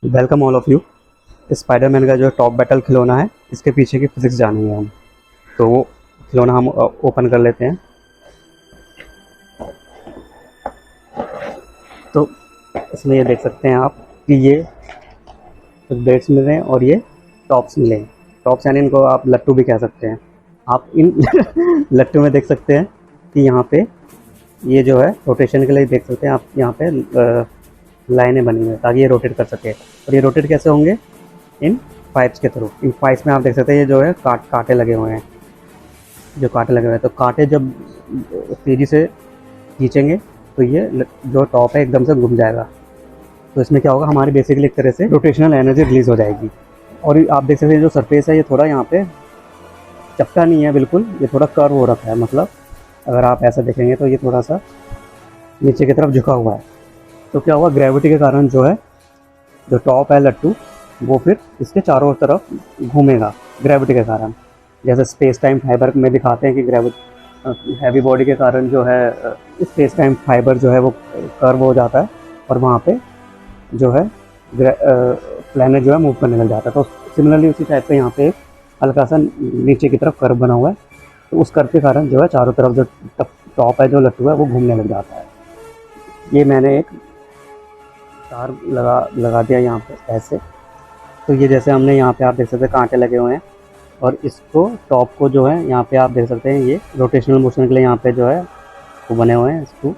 Welcome all of you. Spiderman का जो top battle खिलौना है, इसके पीछे की फिजिक्स जानेंगे हम। तो वो खिलौना हम ओपन कर लेते हैं। तो इसमें ये देख सकते हैं आप कि ये कुछ बेड्स मिल रहे हैं और ये टॉप्स मिले हैं। टॉप्स यानी इनको आप लट्टू भी कह सकते हैं। आप इन लट्टू में देख सकते हैं कि यहाँ पे ये जो है रोटेशन के लिए देख सकते हैं आप, यहाँ पे लाइनें बनी हुई हैं ताकि ये रोटेट कर सके। और ये रोटेट कैसे होंगे? इन पाइप्स के थ्रू। इन पाइप्स में आप देख सकते हैं ये जो है कांटे लगे हुए हैं। जो कांटे लगे हुए हैं तो कांटे जब तेज़ी से खींचेंगे तो ये जो टॉप है एकदम से घूम जाएगा। तो इसमें क्या होगा, हमारी बेसिकली एक तरह से रोटेशनल एनर्जी रिलीज़ हो जाएगी। और आप देख सकते हैं जो सरफेस है ये थोड़ा यहाँ पे चपटा नहीं है बिल्कुल, ये थोड़ा कर्व हो रखा है। मतलब अगर आप ऐसा देखेंगे तो ये थोड़ा सा नीचे की तरफ झुका हुआ है। तो क्या हुआ, ग्रेविटी के कारण जो है जो टॉप है लट्टू वो फिर इसके चारों तरफ घूमेगा ग्रेविटी के कारण। जैसे स्पेस टाइम फाइबर में दिखाते हैं कि ग्रेविटी हैवी बॉडी के कारण जो है स्पेस टाइम फाइबर जो है वो कर्व हो जाता है और वहाँ पे जो है प्लैनेट जो है मूव करने लग जाता है। तो सिमिलरली उसी टाइप का यहाँ पे एक हल्का सा नीचे की तरफ कर्व बना हुआ है। तो उस कर्व के कारण जो है चारों तरफ जो टॉप है जो लट्टू है वो घूमने लग जाता है। ये मैंने एक तार लगा दिया यहाँ पे ऐसे। तो ये जैसे हमने यहाँ पे आप देख सकते हैं कांटे लगे हुए हैं और इसको टॉप को जो है यहाँ पे आप देख सकते हैं ये रोटेशनल मोशन के लिए यहाँ पे जो है वो बने हुए हैं स्क्रू।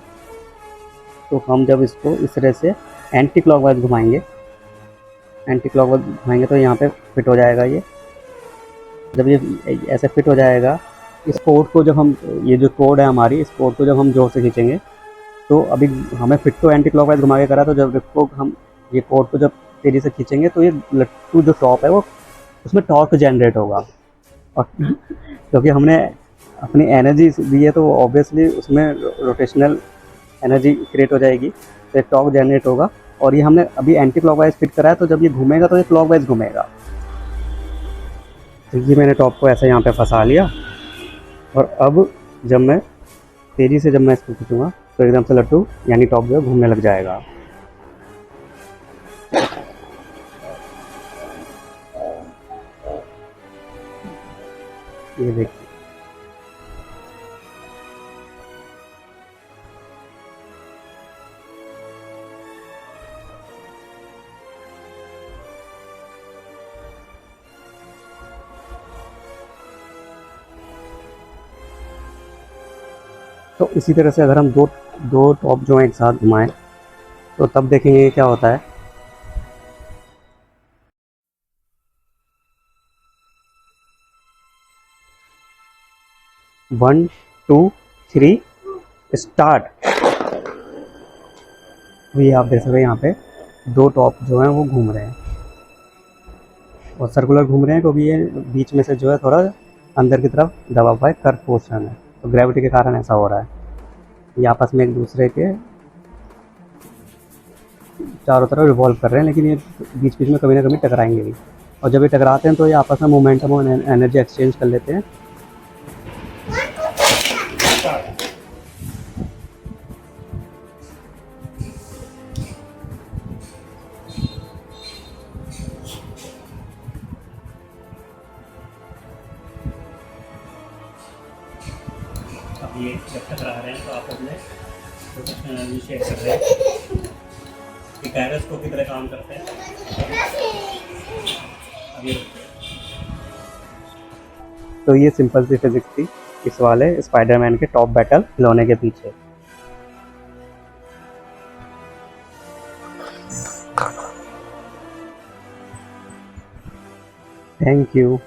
तो हम जब इसको इस तरह से एंटी क्लॉकवाइज घुमाएंगे तो यहाँ पे फिट हो जाएगा। ये जब ये ऐसे फिट हो जाएगा, इस कोड को जब हम ये जो कोड है हमारी, इस कोड को जब हम जोर से खींचेंगे तो अभी हमें फिट तो एंटी क्लॉकवाइज घुमा के करा, तो जब इसको हम ये कोड को जब तेज़ी से खींचेंगे तो ये लट्टू जो टॉप है वो उसमें टॉर्क जनरेट होगा। और क्योंकि हमने अपनी एनर्जी दी है तो ऑब्वियसली उसमें रोटेशनल एनर्जी क्रिएट हो जाएगी, तो एक टॉर्क जनरेट होगा। और ये हमने अभी एंटी क्लॉकवाइज फिट करा है, तो जब ये घूमेगा तो ये क्लॉकवाइज घूमेगा। तो ये मैंने टॉप को ऐसे यहाँ पे फंसा लिया और अब जब मैं तेज़ी से जब मैं इसको खींचूँगा तो एकदम से लट्टू यानी टॉप जो है घूमने लग जाएगा। ये देखिए। तो इसी तरह से अगर हम दो दो टॉप जो है एक साथ घुमाएं तो तब देखेंगे क्या होता है। 1 2 3 स्टार्ट। ये आप देख सकते हैं यहाँ पे दो टॉप जो हैं वो घूम रहे हैं और सर्कुलर घूम रहे हैं क्योंकि ये बीच में से जो है थोड़ा अंदर की तरफ दबा हुआ है, कर्व पोर्शन है। तो ग्रेविटी के कारण ऐसा हो रहा है। ये आपस में एक दूसरे के चारों तरफ रिवॉल्व कर रहे हैं, लेकिन ये बीच बीच में कभी ना कभी टकराएंगे भी। और जब ये टकराते हैं तो ये आपस में मोमेंटम और एनर्जी एक्सचेंज कर लेते हैं। अब ये जब टकरा रहे हैं तो आपस में प्रोटेक्शन एनर्जी शेयर कर रहे हैं। ये गायरोस्कोप की तरह काम करते हैं। अब ये तो ये सिंपल सी फिजिक्स थी इस वाले स्पाइडरमैन के टॉप बैटल खिलौने के पीछे। Thank you.